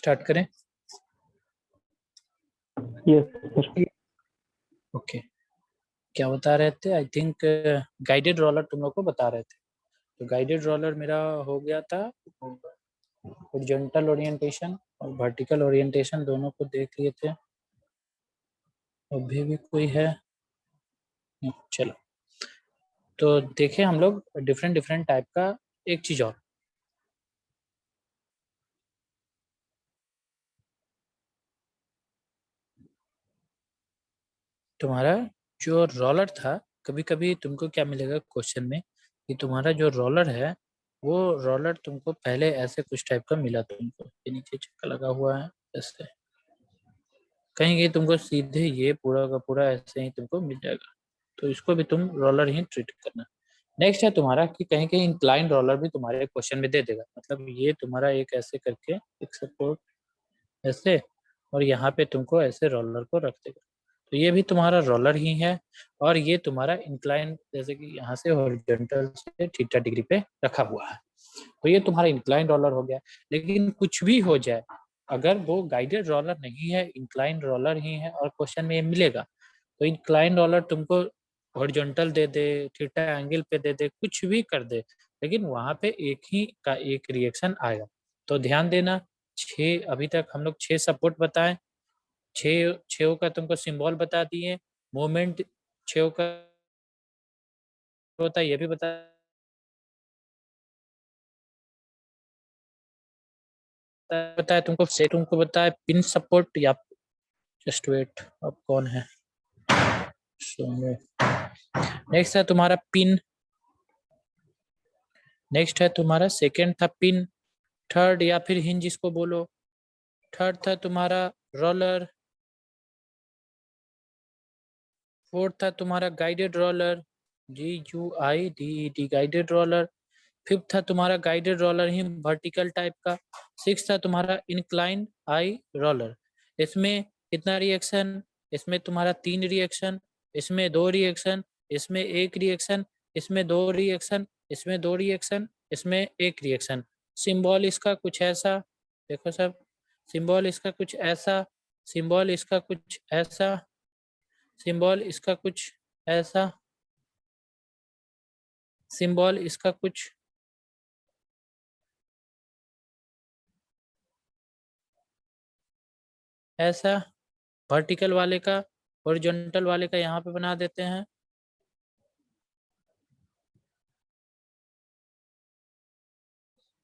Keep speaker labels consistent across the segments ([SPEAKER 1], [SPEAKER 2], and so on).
[SPEAKER 1] Start करें?
[SPEAKER 2] Yes sir.
[SPEAKER 1] Okay, क्या बता रहे थे? आई थिंक गाइडेड रोलर तुम लोग को बता रहे थे। तो गाइडेड रोलर मेरा हो गया था हॉरिजॉन्टल ओरिएंटेशन और वर्टिकल ओरिएंटेशन, दोनों को देख लिए थे। अभी भी कोई है? चलो, तो देखें हम लोग डिफरेंट डिफरेंट टाइप का एक चीज और। तुम्हारा जो रोलर था, कभी कभी तुमको क्या मिलेगा क्वेश्चन में कि तुम्हारा जो रोलर है वो रोलर तुमको पहले ऐसे कुछ टाइप का मिला, तुमको ये नीचे चक्का लगा हुआ है ऐसे, कहीं तुमको सीधे ये पूरा का पूरा ऐसे ही तुमको मिल जाएगा, तो इसको भी तुम रोलर ही ट्रीट करना। नेक्स्ट है तुम्हारा कि कहीं कहीं इंक्लाइन रोलर भी तुम्हारे क्वेश्चन में दे देगा, मतलब ये तुम्हारा एक ऐसे करके एक सपोर्ट ऐसे और यहाँ पे तुमको ऐसे रोलर को रख देगा, तो ये भी तुम्हारा रोलर ही है। और ये तुम्हारा इंक्लाइन, जैसे कि यहाँ से हॉरिजॉन्टल से थीटा डिग्री पे रखा हुआ है, तो ये तुम्हारा इंक्लाइन रोलर हो गया। लेकिन कुछ भी हो जाए, अगर वो गाइडेड रोलर नहीं है, इंक्लाइन रोलर ही है और क्वेश्चन में ये मिलेगा, तो इंक्लाइन रोलर तुमको हॉरिजॉन्टल दे दे, थीटा एंगल पे दे दे, कुछ भी कर दे, लेकिन वहां पे एक ही का एक रिएक्शन आएगा। तो ध्यान देना, 6 अभी तक हम लोग 6 सपोर्ट बताए, 6 का तुमको सिंबल बता दिए, मोमेंट 6 का होता है ये भी बताया तुमको, से तुमको बताया पिन सपोर्ट या जस्ट वेट, अब कौन है? नेक्स्ट है तुम्हारा पिन, नेक्स्ट है तुम्हारा सेकेंड था पिन, थर्ड या फिर हिंज इसको बोलो, थर्ड था तुम्हारा रोलर, फोर्थ था तुम्हारा guided roller, GUIDED guided roller, fifth था तुम्हारा गाइडेड रोलर ही वर्टिकल टाइप का, सिक्स था तुम्हारा इंक्लाइन आई रोलर। इसमें कितना रिएक्शन? इसमें तुम्हारा 3 रिएक्शन, इसमें 2 रिएक्शन, इसमें 1 रिएक्शन, इसमें 2 रिएक्शन, इसमें 2 रिएक्शन, इसमें 1 रिएक्शन। सिंबल इसका कुछ ऐसा, देखो सब, सिंबल इसका कुछ ऐसा, सिंबल इसका कुछ ऐसा, सिंबल इसका कुछ ऐसा, सिंबल इसका कुछ ऐसा, वर्टिकल वाले का हॉरिजॉन्टल वाले का यहाँ पे बना देते हैं,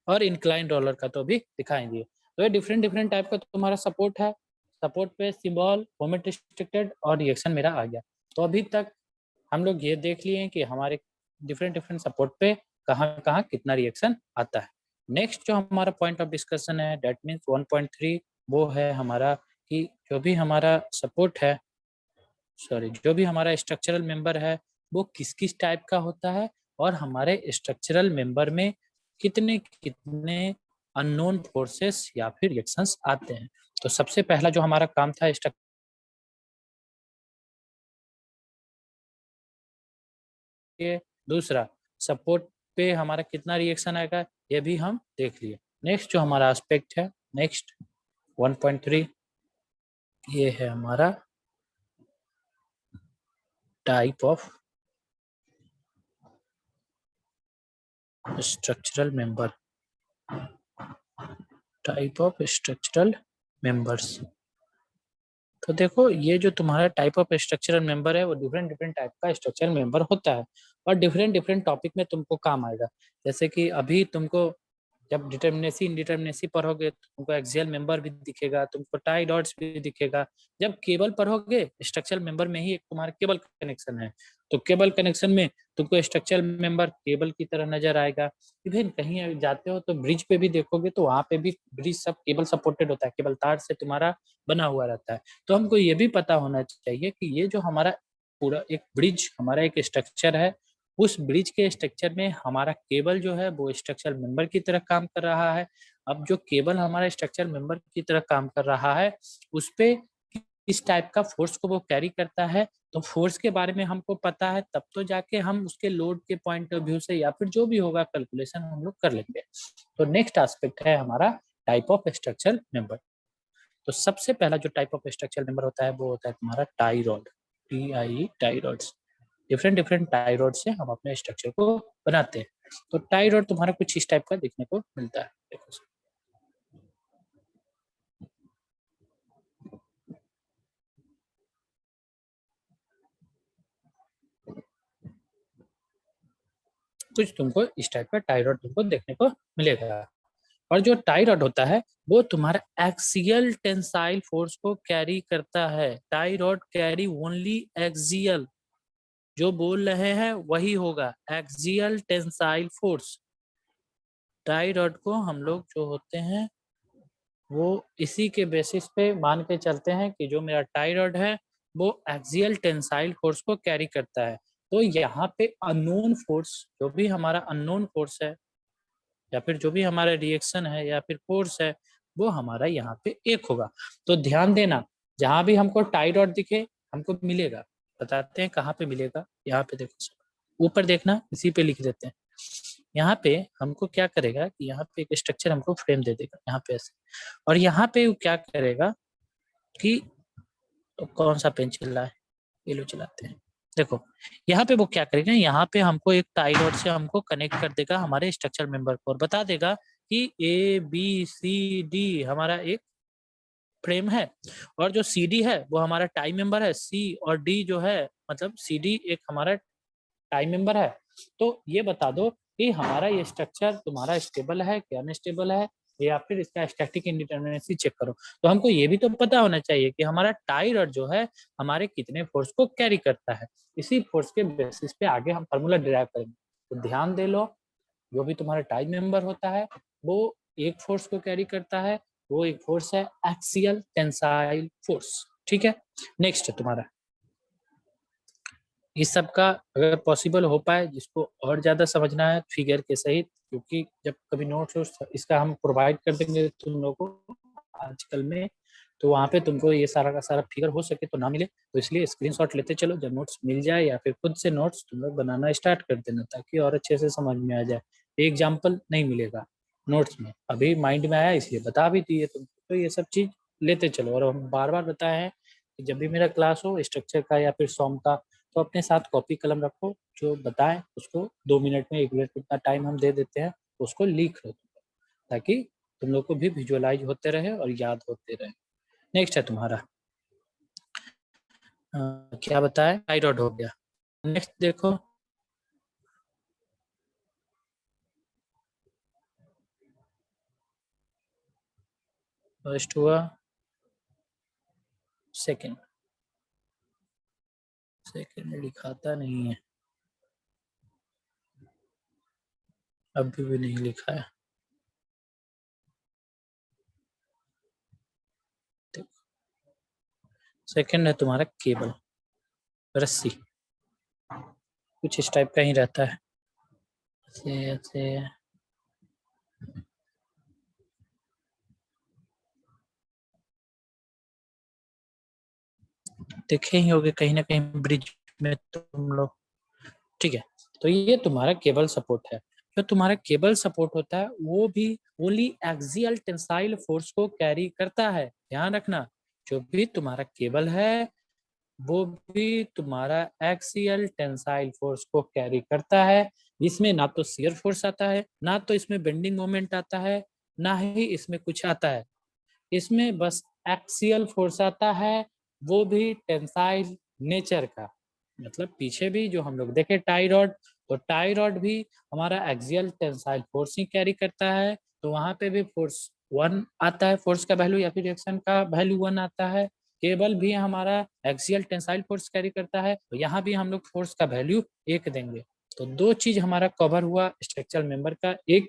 [SPEAKER 1] और इंक्लाइन रोलर का तो भी दिखाएंगे। तो ये डिफरेंट डिफरेंट टाइप का तुम्हारा सपोर्ट है। सपोर्ट पे सिंबल, मोमेंट रिस्ट्रिक्टेड और रिएक्शन मेरा आ गया। तो अभी तक हम लोग ये देख लिए कि हमारे डिफरेंट डिफरेंट सपोर्ट पे कहाँ कहाँ कितना रिएक्शन आता है। नेक्स्ट जो हमारा पॉइंट ऑफ डिस्कशन है, डेट मीन्स 1.3, वो है हमारा कि जो भी हमारा सपोर्ट है, सॉरी, जो भी हमारा स्ट्रक्चरल मेंबर है वो किस किस टाइप का होता है, और हमारे स्ट्रक्चरल मेंबर में कितने कितने अननोन फोर्सेस या फिर रिएक्शंस आते हैं। तो सबसे पहला जो हमारा काम था दूसरा सपोर्ट पे हमारा कितना रिएक्शन आएगा, ये भी हम देख लिए। नेक्स्ट जो हमारा एस्पेक्ट है, नेक्स्ट 1.3, ये है हमारा type of structural member, type of structural members. तो देखो, ये जो तुम्हारा टाइप ऑफ स्ट्रक्चरल मेंबर है वो डिफरेंट डिफरेंट टाइप का स्ट्रक्चरल मेंबर होता है, और डिफरेंट डिफरेंट टॉपिक में तुमको काम आएगा। जैसे कि अभी तुमको जब डिटर्मिनेसी इनडिटर्मिनेसी पढ़ोगे तो तुमको एक्सियल मेंबर भी दिखेगा, तुमको टाई डॉट्स भी दिखेगा। जब केबल पढ़ोगे, स्ट्रक्चरल मेंबर में ही एक तुम्हारा केबल कनेक्शन है, तो केबल कनेक्शन में तुमको स्ट्रक्चरल मेंबर केबल की तरह नजर आएगा। इवन कहीं जाते हो तो ब्रिज पे भी देखोगे तो वहां पे भी ब्रिज सब केबल सपोर्टेड होता है, केबल तार से तुम्हारा बना हुआ रहता है। तो हमको ये भी पता होना चाहिए कि ये जो हमारा पूरा एक ब्रिज, हमारा एक स्ट्रक्चर है, उस ब्रिज के स्ट्रक्चर में हमारा केबल जो है वो स्ट्रक्चर मेंबर की तरह काम कर रहा है। अब जो केबल हमारा स्ट्रक्चर मेंबर की तरह काम कर रहा है, उस पे किस टाइप का फोर्स को वो कैरी करता है, तो फोर्स के बारे में हमको पता है, तब तो जाके हम उसके लोड के पॉइंट ऑफ व्यू से या फिर जो भी होगा कैलकुलेशन हम लोग कर लेंगे। तो नेक्स्ट एस्पेक्ट है हमारा टाइप ऑफ स्ट्रक्चर मेंबर। तो सबसे पहला जो टाइप ऑफ स्ट्रक्चरल मेंबर होता है वो होता है तुम्हारा tie rod, TIE tie rods. Different tie से हम अपने स्ट्रक्चर को बनाते हैं। तो टाई रॉड तुम्हारा कुछ इस टाइप का देखने को मिलता है। देखो कुछ तुमको इस टाइप का टाई रॉड तुमको देखने को मिलेगा। और जो टाई रॉड होता है वो तुम्हारा एक्सियल टेंसाइल फोर्स को कैरी करता है। Tie rod carry only axial, जो बोल रहे हैं वही होगा, axial tensile force. Tie rod को हम लोग जो होते हैं वो इसी के बेसिस पे मान के चलते हैं कि जो मेरा टाई रॉड है वो एक्सियल टेंसाइल फोर्स को कैरी करता है। तो यहाँ पे अननोन फोर्स, जो भी हमारा अननोन फोर्स है या फिर जो भी हमारा रिएक्शन है या फिर फोर्स है वो हमारा यहाँ पे एक होगा। तो ध्यान देना, जहां भी हमको टाई रॉड दिखे हमको मिलेगा, बताते हैं कहाँ पे मिलेगा। यहाँ पे देखो, ऊपर देखना, इसी पे लिख देते हैं। यहाँ पे हमको क्या करेगा कि यहाँ पे एक स्ट्रक्चर हमको फ्रेम दे देगा यहाँ पे ऐसे, और यहाँ पे वो क्या करेगा कि तो कौन सा पेन चल रहा है, ये लो चलाते हैं। देखो यहाँ पे वो क्या करेगा, यहाँ पे हमको एक टाई रॉड से हमको कनेक्ट कर देगा हमारे स्ट्रक्चर मेंबर को और बता देगा कि ABCD हमारा एक फ्रेम है, और जो CD है वो हमारा टाई मेंबर है, C और D जो है मतलब CD एक हमारा टाई मेंबर है। तो ये बता दो कि हमारा ये स्ट्रक्चर तुम्हारा स्टेबल है कि अनस्टेबल है, या फिर इसका स्टैटिक इंडिटरमिनेसी चेक करो। तो हमको ये भी तो पता होना चाहिए कि हमारा टाई रॉड जो है हमारे कितने फोर्स को कैरी करता है। इसी फोर्स के बेसिस पे आगे हम फार्मूला डिराइव करेंगे। तो ध्यान दे लो, जो भी तुम्हारा टाई मेंबर होता है वो एक फोर्स को कैरी करता है, वो एक फोर्स है एक्सियल टेंसाइल फोर्स। ठीक है, नेक्स्ट है तुम्हारा इस सब का, अगर पॉसिबल हो पाए जिसको और ज़्यादा समझना है फिगर के सहित, क्योंकि जब कभी नोट्स इसका हम प्रोवाइड कर देंगे तुम लोगों को आजकल में, तो वहाँ पे तुमको ये सारा का सारा फिगर हो सके तो ना मिले, तो इसलिए स्क्रीनशॉट लेते चलो, जब नोट्स मिल जाए या फिर खुद से नोट्स तुम लोग बनाना स्टार्ट कर देना ताकि और अच्छे से समझ में आ जाए। एग्जाम्पल नहीं मिलेगा नोट्स में, अभी माइंड में आया इसलिए बता भी दिए तुम, तो ये सब चीज़ लेते चलो। और हम बार बार बताए हैं कि जब भी मेरा क्लास हो स्ट्रक्चर का या फिर सॉन्ग का, तो अपने साथ कॉपी कलम रखो, जो बताएं उसको 2 मिनट में 1 मिनट उतना टाइम हम दे देते हैं, उसको लिख लो ताकि तुम लोग को भी विजुअलाइज होते रहे और याद होते रहे। नेक्स्ट है तुम्हारा क्या बताए, थायराइड हो गया। नेक्स्ट देखो, फर्स्ट हुआ, सेकंड, सेकंड लिखाता नहीं है, अभी भी नहीं लिखा है। सेकंड है तुम्हारा केबल, रस्सी, कुछ इस टाइप का ही रहता है ऐसे ऐसे। देखे ही होगे कहीं ना कहीं ब्रिज में तुम लोग। ठीक है, तो ये तुम्हारा केबल सपोर्ट है। जो तुम्हारा केबल सपोर्ट होता है वो भी ओनली एक्सियल टेंसाइल फोर्स को कैरी करता है। ध्यान रखना, जो भी तुम्हारा केबल है वो भी तुम्हारा एक्सियल टेंसाइल फोर्स को कैरी करता है। इसमें ना तो शियर फोर्स आता है, ना तो इसमें बेंडिंग मोमेंट आता है, ना ही इसमें कुछ आता है। इसमें बस एक्सियल फोर्स आता है, वो भी टेंसाइल नेचर का। मतलब पीछे भी जो हम लोग देखे टाई रॉड, तो टाई रॉड भी हमारा एक्सियल टेंसाइल फोर्स ही कैरी करता है, तो वहां पे भी फोर्स 1 आता है, फोर्स का वैल्यू या फिर रिएक्शन का वैल्यू 1 आता है। केबल भी हमारा एक्सियल टेंसाइल फोर्स कैरी करता है, तो यहाँ भी हम लोग फोर्स का वैल्यू 1 देंगे। तो 2 चीज हमारा कवर हुआ स्ट्रक्चरल मेंबर का, एक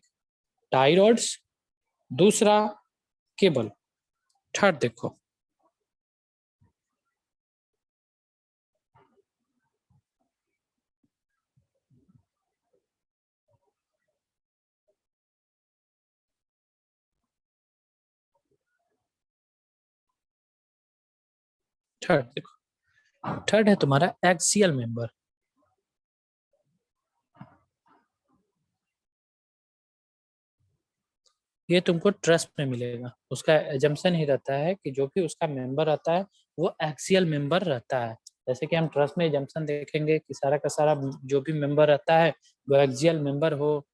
[SPEAKER 1] टाई रॉड्स, दूसरा केबल। थर्ड देखो, थर्ड देखो, थर्ड है तुम्हारा एक्सियल मेंबर। ये तुमको ट्रस्ट में मिलेगा। उसका एजम्पशन ही रहता है कि जो भी उसका मेंबर रहता है वो एक्सियल मेंबर रहता है। जैसे कि हम ट्रस्ट में एजम्पशन देखेंगे कि सारा का सारा जो भी मेंबर रहता है वो एक्सियल मेंबर हो,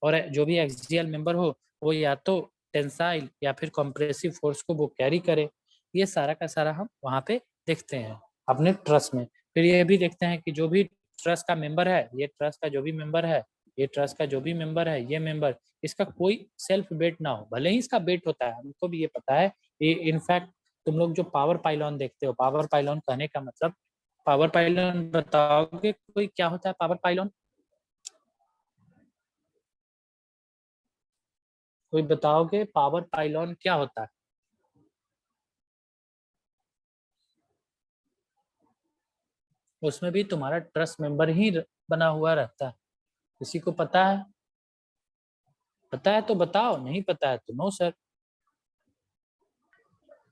[SPEAKER 1] और जो भी एक्सियल मेंबर हो वो या तो टेंसाइल या फिर कंप्रेसिव फोर्स को वो कैरी करे। ये सारा का सारा हम वहाँ पे देखते हैं अपने ट्रस्ट में। फिर ये भी देखते हैं कि जो भी ट्रस्ट का मेंबर है, ये ट्रस्ट का जो भी मेंबर है, ये ट्रस्ट का जो भी मेंबर है, ये मेंबर इसका कोई सेल्फ वेट ना हो। भले ही इसका वेट होता है, हमको भी ये पता है। ये इनफैक्ट तुम लोग जो पावर पाइलॉन देखते हो, पावर पाइलॉन कहने का मतलब, पावर पाइलॉन बताओगे कोई क्या होता है पावर पाइलॉन? कोई बताओगे पावर पाइलॉन क्या होता है? उसमें भी तुम्हारा ट्रस्ट मेंबर ही बना हुआ रहता है। किसी को पता है? पता है तो बताओ, नहीं पता है तो no sir.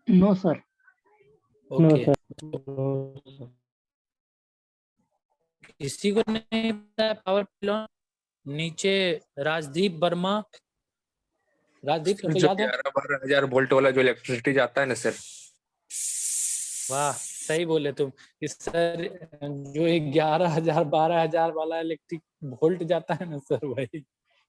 [SPEAKER 2] No sir. No
[SPEAKER 1] okay,
[SPEAKER 2] sir.
[SPEAKER 1] किसी को नहीं पता है पावर पाइलॉन? नीचे राजदीप वर्मा, राजदीप तुमको
[SPEAKER 3] जो
[SPEAKER 1] याद है?
[SPEAKER 3] 11-12 हजार वोल्ट वाला जो इलेक्ट्रिसिटी जाता है ना सर।
[SPEAKER 1] वाह, सही बोले तुम। इस सर जो 11,000 12,000 वाला इलेक्ट्रिक वोल्ट जाता है ना सर, वही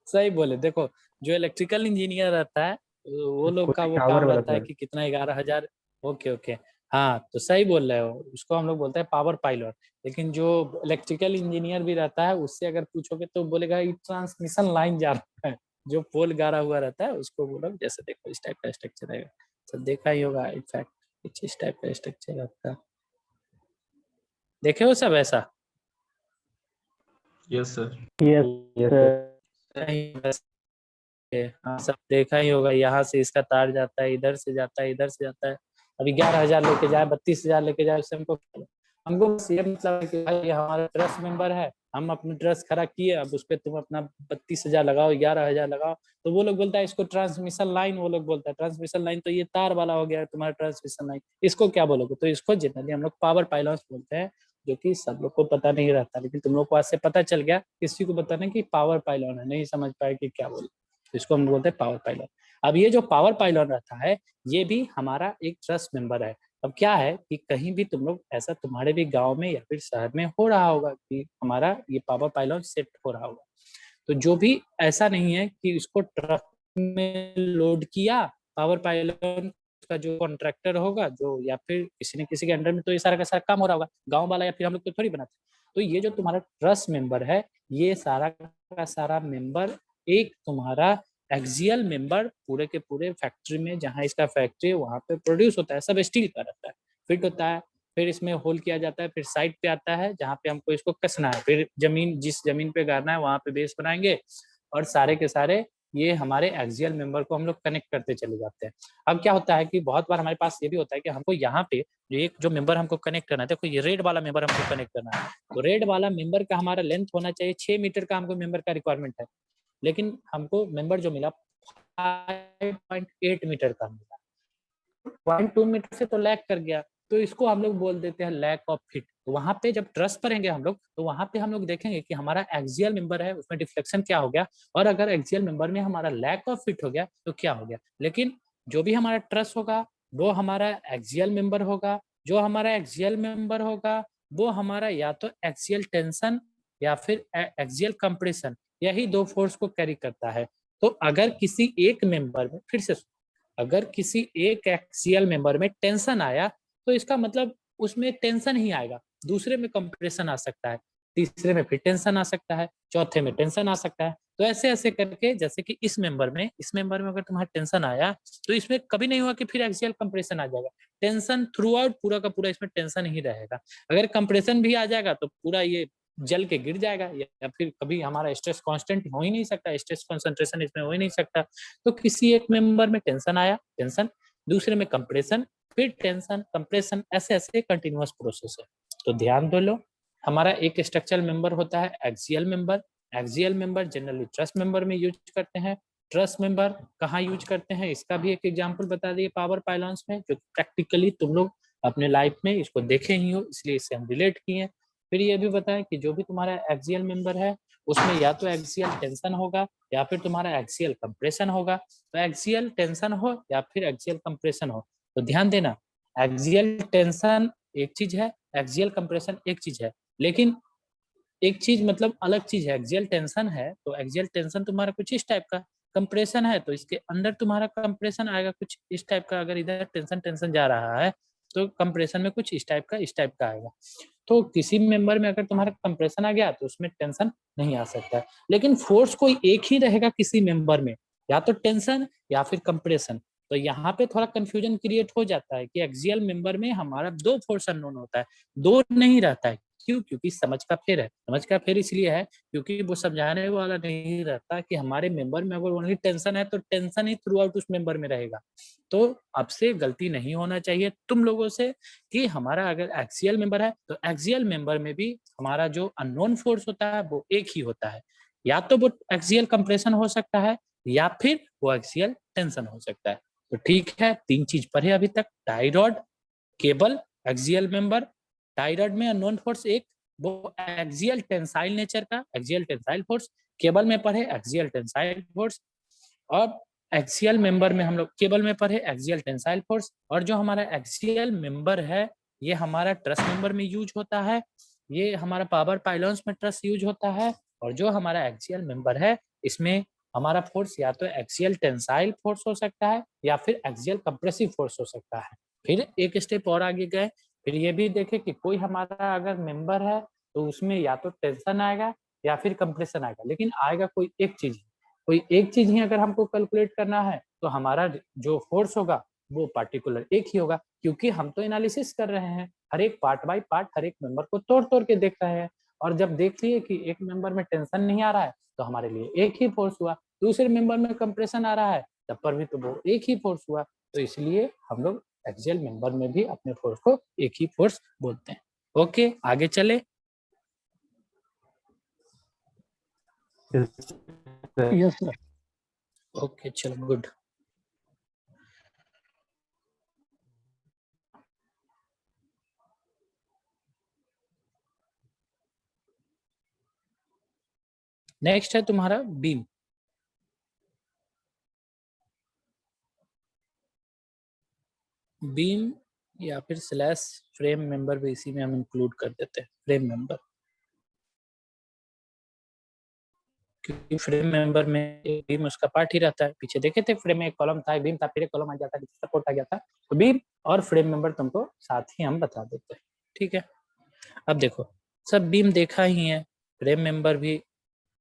[SPEAKER 1] सही बोले। देखो, जो इलेक्ट्रिकल इंजीनियर रहता है वो लोग का वो
[SPEAKER 2] टावर
[SPEAKER 1] काम
[SPEAKER 2] वाला
[SPEAKER 1] रहता है
[SPEAKER 2] सर।
[SPEAKER 1] कि कितना 11,000। ओके ओके, हाँ तो सही बोल रहे हो, उसको हम लोग बोलते हैं पावर पाइलट। लेकिन जो इलेक्ट्रिकल इंजीनियर भी रहता है उससे अगर पूछोगे तो बोलेगा ये ट्रांसमिशन लाइन जा रहा है, जो पोल गाड़ा हुआ रहता है उसको बोलो। जैसे देखो इस टाइप का स्ट्रक्चर रहेगा, तो देखा ही होगा इनफैक्ट कुछ इस टाइप का स्ट्रक्चर रहता है। देखे हो सब ऐसा?
[SPEAKER 4] Yes sir.
[SPEAKER 2] Yes sir.
[SPEAKER 1] हाँ सब देखा ही होगा। यहाँ से इसका तार जाता है, इधर से जाता है, इधर से जाता है। अभी 11,000 लेके जाए, 32,000 लेके जाए, उससे हमको बस ये मतलब है कि भाई ये हमारा ट्रस्ट मेंबर है, हम अपने ट्रस्ट खड़ा किए, अब उस पर तुम अपना 32,000 लगाओ, 11,000 लगाओ। तो वो लोग बोलता है इसको ट्रांसमिशन लाइन, वो लोग बोलता है ट्रांसमिशन लाइन, तो ये तार वाला हो गया तुम्हारा ट्रांसमिशन लाइन। इसको क्या बोलोगे? तो इसको जनरली हम लोग पावर पाइलॉन्स बोलते हैं, जो कि सब लोग को पता नहीं रहता। लेकिन तुम लोग को आज से पता चल गया, किसी को पता नहीं कि पावर पाइलॉन है, नहीं समझ पाए कि क्या बोले, इसको हम बोलते हैं पावर पाइलॉन। अब ये जो पावर पाइलॉन रहता है ये भी हमारा एक ट्रस्ट मेंबर है। अब क्या है कि कहीं भी तुम लोग ऐसा तुम्हारे भी गांव में या फिर शहर में हो रहा होगा कि हमारा ये पावर पाइलॉन सेट हो रहा होगा, तो जो भी ऐसा नहीं है कि इसको ट्रक में लोड किया पावर पाइलॉन का जो कॉन्ट्रैक्टर होगा जो, या फिर किसी न किसी के अंडर में तो ये सारा का सारा काम हो रहा होगा, गांव वाला या फिर हम लोग तो थोड़ी बनाते। तो ये जो तुम्हारा ट्रस्ट मेंबर है, ये सारा का सारा मेंबर एक तुम्हारा एक्सियल मेंबर पूरे के पूरे फैक्ट्री में, जहाँ इसका फैक्ट्री है वहाँ पे प्रोड्यूस होता है, सब स्टील का रहता है, फिट होता है। फिर इसमें होल किया जाता है, फिर साइड पे आता है जहाँ पे हमको इसको कसना है, फिर जमीन जिस जमीन पे गाड़ना है वहाँ पे बेस बनाएंगे, और सारे के सारे ये हमारे एक्सियल मेंबर को हम लोग कनेक्ट करते चले जाते हैं। अब क्या होता है कि बहुत बार हमारे पास ये भी होता है कि हमको यहाँ पे एक जो मेंबर हमको कनेक्ट करना है, देखो ये रेड वाला मेंबर हमको कनेक्ट करना है, तो रेड वाला मेंबर का हमारा लेंथ होना चाहिए 6 मीटर का, हमको मेंबर का रिक्वायरमेंट है। लेकिन हमको मेंबर जो मिला 5.8 मीटर का मिला, 0.2 मीटर से तो लैग कर गया, तो इसको हम लोग बोल देते हैं लैक ऑफ फिट। तो वहां पे जब ट्रस्ट करेंगे हम लोग, तो वहां पे हम लोग देखेंगे कि हमारा एक्सियल मेंबर है उसमें डिफ्लेक्शन क्या हो गया, और अगर एक्सियल मेंबर में हमारा लैक ऑफ फिट हो गया तो क्या हो गया। लेकिन जो भी हमारा ट्रस्ट होगा वो हमारा एक्सियल मेंबर होगा, जो हमारा एक्सियल मेंबर होगा वो हमारा या तो एक्सियल टेंशन या फिर एक्सियल कंप्रेशन, यही दो फोर्स को कैरी करता है। तो अगर किसी एक मेंबर में, फिर से अगर किसी एक एक्सियल मेंबर में टेंशन आया तो इसका मतलब उसमें टेंशन ही आएगा, दूसरे में कंप्रेशन आ सकता है, तीसरे में फिर टेंशन आ सकता है, चौथे में टेंशन आ सकता है। तो ऐसे ऐसे करके, जैसे कि इस मेंबर में अगर तुम्हारा टेंशन आया तो इसमें कभी नहीं हुआ कि फिर एक्सियल कंप्रेशन आ जाएगा, टेंशन थ्रू आउट पूरा का पूरा इसमें टेंशन ही रहेगा। अगर कंप्रेशन भी आ जाएगा तो पूरा ये जल के गिर जाएगा, या फिर कभी हमारा स्ट्रेस कांस्टेंट हो ही नहीं सकता, स्ट्रेस कंसंट्रेशन इसमें हो ही नहीं सकता। तो किसी एक मेंबर में टेंशन आया, टेंशन, दूसरे में कंप्रेशन, फिर टेंशन कंप्रेशन, ऐसे ऐसे कंटिन्यूअस प्रोसेस है। तो ध्यान दो लो, हमारा एक स्ट्रक्चरल मेंबर होता है axial member. Axial member generally trust member में यूज करते हैं। ट्रस्ट मेंबर कहाँ यूज करते हैं इसका भी एक एग्जांपल बता दिए पावर पाइलॉन्स में, जो प्रैक्टिकली तुम लोग अपने लाइफ में इसको देखे ही हो, इसलिए इसे हम रिलेट किए। फिर ये भी बताएं कि जो भी तुम्हारा एक्सियल मेंबर है उसमें या तो एक्सियल टेंशन होगा या फिर तुम्हारा एक्सियल कंप्रेशन होगा। तो एक्सियल टेंशन हो या फिर एक्सियल कंप्रेशन हो, तो ध्यान देना एक्सियल टेंशन एक चीज है, एक्सियल कंप्रेशन एक चीज है, लेकिन एक चीज मतलब अलग चीज है। एक्सियल टेंशन है तो एक्सियल टेंशन तुम्हारा कुछ इस टाइप का, कंप्रेशन है तो इसके अंदर तुम्हारा कंप्रेशन आएगा कुछ इस टाइप का। अगर इधर टेंशन टेंशन जा रहा है तो कंप्रेशन में कुछ इस टाइप का आएगा। तो किसी मेंबर में अगर तुम्हारा कंप्रेशन आ गया तो उसमें टेंशन नहीं आ सकता है, लेकिन फोर्स कोई एक ही रहेगा किसी मेंबर में, या तो टेंशन या फिर कंप्रेशन। तो यहाँ पे थोड़ा कंफ्यूजन क्रिएट हो जाता है कि एक्सियल मेंबर में हमारा दो फोर्स अननोन होता है, दो नहीं रहता है। क्यों? क्योंकि समझ का फेर है। समझ का फेर इसलिए है क्योंकि वो समझाने वाला नहीं रहता कि हमारे मेंबर में अगर ओनली टेंशन है तो टेंशन ही थ्रू आउट उस मेंबर में रहेगा। तो अब से गलती नहीं होना चाहिए तुम लोगों से कि हमारा अगर एक्सियल मेंबर है तो एक्सियल मेंबर में भी हमारा जो अननोन फोर्स होता है वो एक ही होता है। या तो वो एक्सियल कंप्रेशन हो सकता है या फिर वो एक्सियल टेंशन हो सकता है। तो ठीक है, तीन चीज पढ़े अभी तक, tie rod, cable, axial member. Tie rod में अननोन फोर्स एक, वो एक्सियल टेंसाइल नेचर का, एक्सियल टेंसाइल फोर्स। केबल में पढ़े एक्सियल टेंसाइल फोर्स। और एक्सियल मेंबर में हम लोग केबल में पढ़े एक्सियल टेंसाइल फोर्स। और जो हमारा एक्सियल मेंबर है ये हमारा ट्रस मेंबर में यूज होता है, ये हमारा पावर पाइलॉन्स में ट्रस यूज होता है। और जो हमारा एक्सियल मेंबर है इसमें हमारा फोर्स या तो एक्सियल टेंसाइल फोर्स हो सकता है या फिर एक्सियल कंप्रेसिव फोर्स हो सकता है। फिर एक स्टेप और आगे गए, फिर ये भी देखे कि कोई हमारा अगर मेंबर है तो उसमें या तो टेंशन आएगा या फिर कंप्रेशन आएगा, लेकिन आएगा कोई एक चीज, कोई एक चीज ही अगर हमको कैलकुलेट करना है तो हमारा जो फोर्स होगा वो पार्टिकुलर एक ही होगा, क्योंकि हम तो एनालिसिस कर रहे हैं, हर एक पार्ट बाय पार्ट हर एक मेंबर को तोड़ तोड़ के देख रहे हैं। और जब देख लिए कि एक मेंबर में टेंशन नहीं आ रहा है तो हमारे लिए एक ही फोर्स हुआ, दूसरे मेंबर में कंप्रेशन आ रहा है तब पर भी तो वो एक ही फोर्स हुआ। तो इसलिए हम लोग एक्सियल मेंबर में भी अपने फोर्स को एक ही फोर्स बोलते हैं। ओके, आगे चले।
[SPEAKER 2] Yes sir.
[SPEAKER 1] ओके चलो, गुड। नेक्स्ट है तुम्हारा बीम। बीम या फिर स्लैश फ्रेम मेंबर भी इसी में हम इंक्लूड कर देते हैं, फ्रेम मेंबर। क्योंकि फ्रेम मेंबर में एक बीम उसका पार्ट ही रहता है। पीछे देखे थे फ्रेम में एक कॉलम था, एक बीम था, फिर एक कॉलम आ जाता है, सपोर्ट आ गया था। तो बीम और फ्रेम मेंबर तुमको साथ ही हम बता देते हैं, ठीक है। अब देखो, सब बीम देखा ही है, फ्रेम मेंबर भी,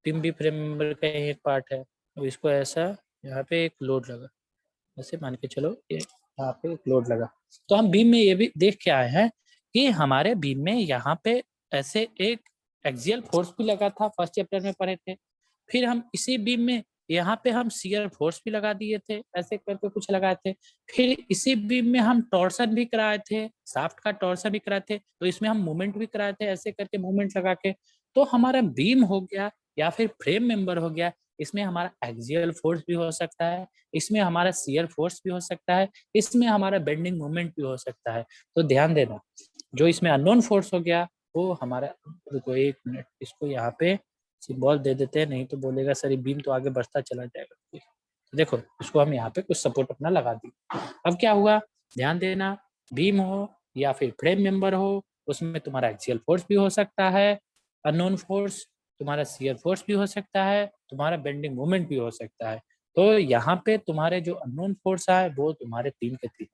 [SPEAKER 1] बीम भी फ्रेम मेंबर का एक पार्ट है। अब इसको ऐसा यहाँ पे एक लोड लगा, ऐसे मान के चलो ये यहाँ पे एक लोड लगा, तो हम बीम में ये भी देख के आए हैं कि हमारे बीम में यहाँ पे ऐसे एक एक्सियल फोर्स भी लगा था, फर्स्ट चैप्टर में पढ़े थे। फिर हम इसी बीम में यहाँ पे हम शियर फोर्स भी लगा दिए थे, ऐसे करके कुछ लगाए थे। फिर इसी बीम में हम टॉर्सन भी कराए थे, शाफ्ट का टॉर्सन भी कराए थे, तो इसमें हम मूवमेंट भी कराए थे, ऐसे करके मूवमेंट लगा के। तो हमारा बीम हो गया या फिर फ्रेम मेंबर हो गया, इसमें हमारा एक्सियल फोर्स भी हो सकता है, इसमें हमारा शियर फोर्स भी हो सकता है, इसमें हमारा बेंडिंग मोमेंट भी हो सकता है। तो ध्यान देना, जो इसमें अननोन फोर्स हो गया वो हमारा, रुको एक मिनट, इसको यहाँ पे सिंबल दे देते हैं, नहीं तो बोलेगा सर ये बीम तो आगे बढ़ता चला जाएगा। तो देखो इसको हम यहाँ पे कुछ सपोर्ट अपना लगा दी। अब क्या हुआ, ध्यान देना, बीम हो या फिर फ्रेम मेंबर हो, उसमें तुम्हारा एक्सियल फोर्स भी हो सकता है, अननोन फोर्स, तुम्हारा शियर फोर्स भी हो सकता है, तुम्हारा बेंडिंग मोमेंट भी हो सकता है। तो यहाँ पे तुम्हारे जो अननोन फोर्स है वो तुम्हारे 3 के 3।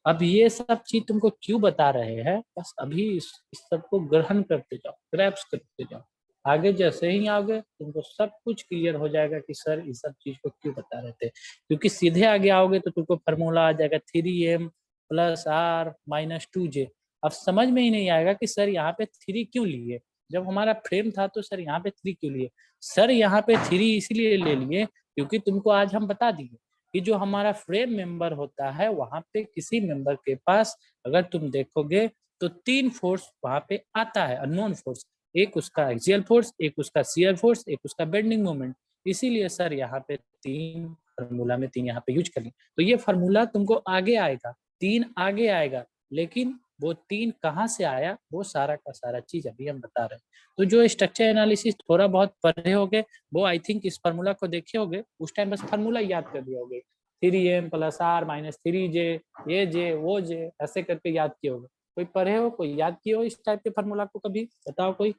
[SPEAKER 1] अब ये सब चीज तुमको क्यों बता रहे हैं, बस अभी इस सबको ग्रहण करते जाओ, ग्रैप्स करते जाओ। आगे जैसे ही आओगे तुमको सब कुछ क्लियर हो जाएगा कि सर इस सब चीज को क्यों बता रहे थे। क्योंकि सीधे आगे आओगे तो तुमको फार्मूला आ जाएगा 3m + r - 2j। अब समझ में ही नहीं आएगा कि सर यहाँ पे 3 क्यों लिए, जब हमारा फ्रेम था तो सर यहाँ पे 3 क्यों लिए। सर यहाँ पे 3 इसलिए ले लिए क्योंकि तुमको आज हम बता दिए कि जो हमारा फ्रेम मेंबर होता है वहां पे किसी मेंबर के पास अगर तुम देखोगे तो 3 फोर्स वहां पे आता है, अननोन फोर्स। एक उसका एक्सियल फोर्स, एक उसका शियर फोर्स, एक उसका बेंडिंग मोमेंट। इसीलिए सर यहाँ पे 3 फार्मूला में 3 यहाँ पे यूज कर ली। तो ये फार्मूला तुमको आगे आएगा, 3 आगे आएगा, लेकिन वो 3 कहाँ से आया, वो सारा का सारा चीज अभी हम बता रहे हैं। तो जो स्ट्रक्चर एनालिसिस थोड़ा बहुत पढ़े होगे, वो आई थिंक इस फार्मूला को देखे होगे, उस टाइम बस फार्मूला याद कर दिया होगे, 3m + r - 3j, ये जे वो जे ऐसे करके याद किए होगे। कोई पढ़े हो, कोई याद किए हो इस टाइप के फार्मूला को कभी, बताओ कोई।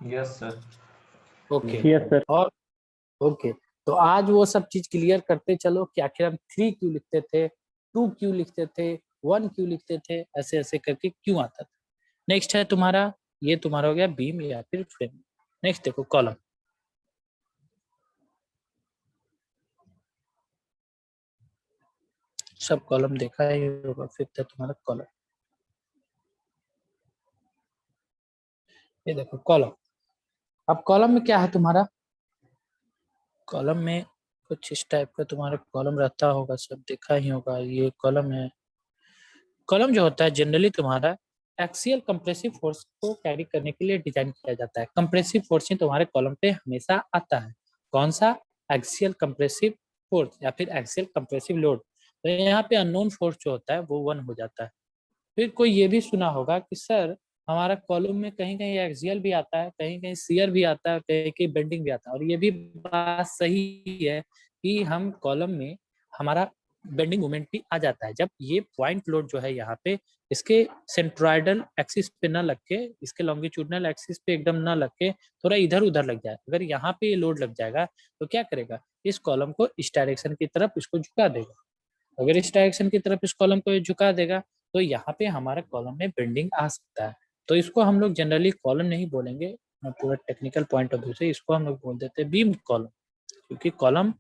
[SPEAKER 3] Yes sir.
[SPEAKER 1] Okay
[SPEAKER 2] yes sir.
[SPEAKER 1] और ओके, तो आज वो सब चीज क्लियर करते चलो कि आखिर हम 3 क्यों लिखते थे, 2 क्यों लिखते थे, 1 क्यों लिखते थे, ऐसे ऐसे करके क्यों आता था। नेक्स्ट है तुम्हारा, ये तुम्हारा हो गया बीम या फिर फ्रेम। नेक्स्ट देखो कॉलम। सब कॉलम देखा ही होगा, फिफ्थ है तुम्हारा कॉलम। ये देखो कॉलम। अब कॉलम में क्या है तुम्हारा, कॉलम में कुछ इस टाइप का तुम्हारा कॉलम रहता होगा, सब देखा ही होगा। ये कॉलम है। कॉलम जो होता है जनरली तुम्हारा एक्सियल कंप्रेसिव फोर्स को कैरी करने के लिए डिजाइन किया जाता है। कंप्रेसिव फोर्सिंग तुम्हारे कॉलम पे हमेशा आता है। कौन सा, एक्सियल कंप्रेसिव फोर्स या फिर एक्सियल कंप्रेसिव लोड। तो यहाँ पे अननोन फोर्स जो होता है वो 1 हो जाता है। फिर कोई ये भी सुना होगा कि सर हमारा कॉलम में कहीं कहीं एक्सियल भी आता है, कहीं कहीं शियर भी आता है, कहीं कहीं बेंडिंग भी आता है। और ये भी बात सही है कि हम कॉलम में हमारा बेंडिंग मोमेंट भी आ जाता है, जब ये पॉइंट लोड जो है यहाँ पे इसके सेंट्रोइडल एक्सिस पे ना लग के, इसके लॉन्गिट्यूडनल एक्सिस पे एकदम ना लग के थोड़ा इधर उधर लग जाए। अगर यहाँ पे ये लोड लग जाएगा तो क्या करेगा, इस कॉलम को इस डायरेक्शन की तरफ इसको झुका देगा। अगर इस डायरेक्शन की तरफ इस कॉलम को झुका देगा तो यहाँ पे हमारे कॉलम में बेंडिंग आ सकता है। तो इसको हम लोग जनरली कॉलम नहीं बोलेंगे, पूरा टेक्निकल पॉइंट ऑफ व्यू से इसको हम लोग बोल देते हैं बीम कॉलम, क्योंकि कॉलम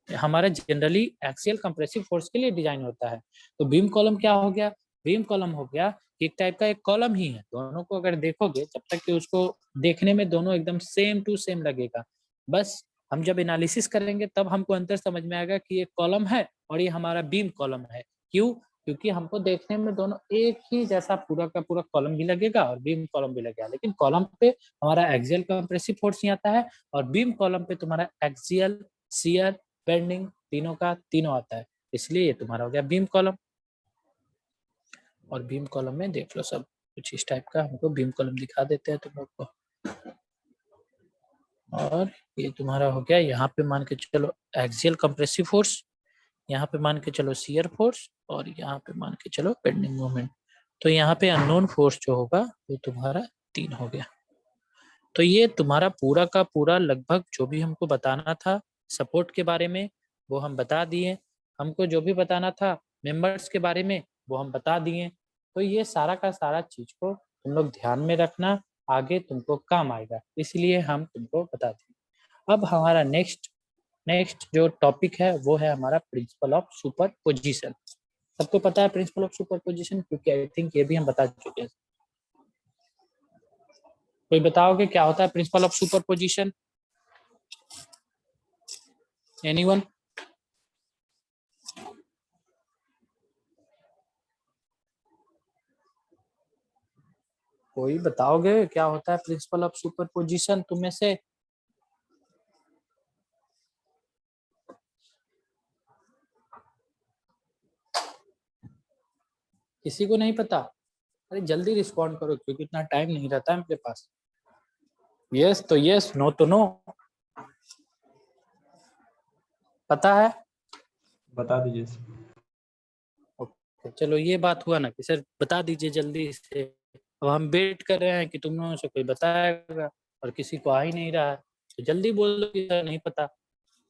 [SPEAKER 1] हमारा जनरली एक्सियल कंप्रेसिव फोर्स के लिए डिजाइन होता है। तो बीम कॉलम क्या हो गया, बीम कॉलम हो गया एक टाइप का एक कॉलम ही है। दोनों को अगर देखोगे, जब तक कि उसको देखने में दोनों एकदम सेम टू सेम लगेगा, बस हम जब एनालिसिस करेंगे तब हमको अंतर समझ में आएगा कि ये कॉलम है और ये हमारा बीम कॉलम है। क्यों, क्योंकि हमको देखने में दोनों एक ही जैसा पूरा का पूरा कॉलम भी लगेगा और बीम कॉलम भी लगेगा, लेकिन कॉलम पे हमारा एक्सियल कंप्रेसिव फोर्स ही आता है और बीम कॉलम पे तुम्हारा एक्सियल, शियर, बेंडिंग तीनों का तीनों आता है। इसलिए ये तुम्हारा हो गया बीम कॉलम। और बीम कॉलम में देख लो सब कुछ इस टाइप का, हमको बीम कॉलम दिखा देते हैं तुम लोग को। और ये तुम्हारा हो गया, यहाँ पे मान के चलो एक्सियल कंप्रेसिव फोर्स, यहाँ पे मान के चलो शियर फोर्स, और यहाँ पे मान के चलो बेंडिंग मोमेंट। तो यहाँ पे अननोन फोर्स जो होगा वो तुम्हारा 3 हो गया। तो ये तुम्हारा पूरा का पूरा लगभग जो भी हमको बताना था सपोर्ट के बारे में वो हम बता दिए। हमको जो भी बताना था मेंबर्स के बारे में वो हम बता दिए। तो ये सारा का सारा चीज को तुम लोग ध्यान में रखना, आगे तुमको काम आएगा, इसलिए हम तुमको बता दें। अब हमारा नेक्स्ट नेक्स्ट जो टॉपिक है वो है हमारा प्रिंसिपल ऑफ सुपर पोजिशन। सबको पता है प्रिंसिपल ऑफ सुपर पोजिशन, क्योंकि आई थिंक ये भी हम बता चुके हैं। कोई बताओगे क्या होता है principle of super position, anyone? कोई बताओगे क्या होता है प्रिंसिपल ऑफ सुपर पोजिशन तुम में से? किसी को नहीं पता? अरे जल्दी रिस्पॉन्ड करो, क्योंकि इतना टाइम नहीं रहता है मेरे पास। यस तो यस, नो तो नो। पता है?
[SPEAKER 3] बता दीजिए सर।
[SPEAKER 1] ओके चलो, ये बात हुआ ना कि सर बता दीजिए जल्दी से। अब हम वेट कर रहे हैं कि तुम लोगों से कोई बताएगा और किसी को आ ही नहीं रहा है। तो जल्दी बोल दो कि सर नहीं पता।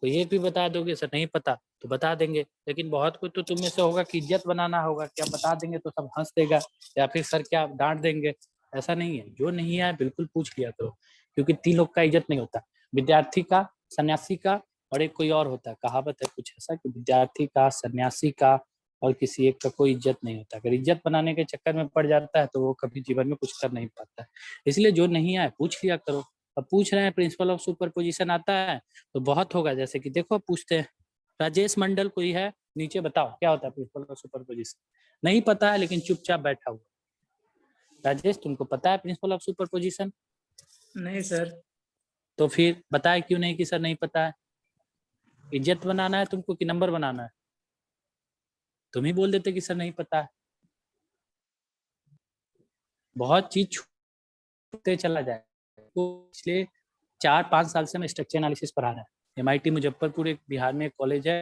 [SPEAKER 1] तो ये भी बता दोगे सर नहीं पता, तो बता देंगे। लेकिन बहुत कुछ तो तुम में से होगा कि इज्जत बनाना होगा, क्या बता देंगे तो सब हंस देगा या फिर सर क्या डांट देंगे। ऐसा नहीं है, जो नहीं आए बिल्कुल पूछ लिया करो, क्योंकि 3 लोग का इज्जत नहीं होता। विद्यार्थी का, सन्यासी का, और एक कोई और होता है, कहावत है कुछ ऐसा कि विद्यार्थी का, सन्यासी का और किसी एक का कोई इज्जत नहीं होता। अगर इज्जत बनाने के चक्कर में पड़ जाता है तो वो कभी जीवन में कुछ कर नहीं पाता है। इसलिए जो नहीं आए पूछ लिया करो। अब पूछ रहे हैं प्रिंसिपल ऑफ सुपर पोजिशन आता है तो बहुत होगा, जैसे कि देखो पूछते हैं राजेश मंडल कोई है, नीचे बताओ क्या होता है प्रिंसिपल ऑफ सुपर पोजिशन। नहीं पता है लेकिन चुपचाप बैठा हुआ। राजेश तुमको पता है प्रिंसिपल ऑफ सुपर पोजिशन?
[SPEAKER 4] नहीं सर।
[SPEAKER 1] तो फिर बताए क्यों नहीं कि सर नहीं पता है? इज्जत बनाना है तुमको कि नंबर बनाना है? तुम ही बोल देते कि सर नहीं पता है। बहुत चीज छूटते चला जाए। तो पिछले 4-5 साल से मैं स्ट्रक्चर एनालिसिस पढ़ा रहा है। MIT मुजफ्फरपुर एक बिहार में एक कॉलेज है,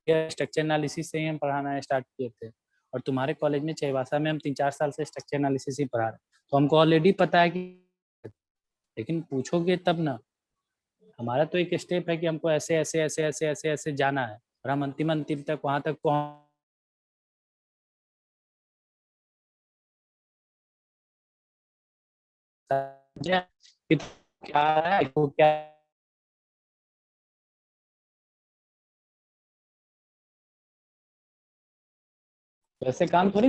[SPEAKER 1] स्ट्रक्चर एनालिसिस से ही हम पढ़ाना स्टार्ट किए थे। और तुम्हारे कॉलेज में चाईबासा में हम 3-4 साल से स्ट्रक्चर एनालिसिस ही पढ़ा रहे हैं, तो हमको ऑलरेडी पता है कि, लेकिन पूछोगे तब ना। हमारा तो एक स्टेप है कि हमको ऐसे ऐसे ऐसे ऐसे ऐसे ऐसे जाना है, और हम अंतिम अंतिम तक वहां तक पहुंच कि क्या है वो क्या वैसे काम थोड़ी।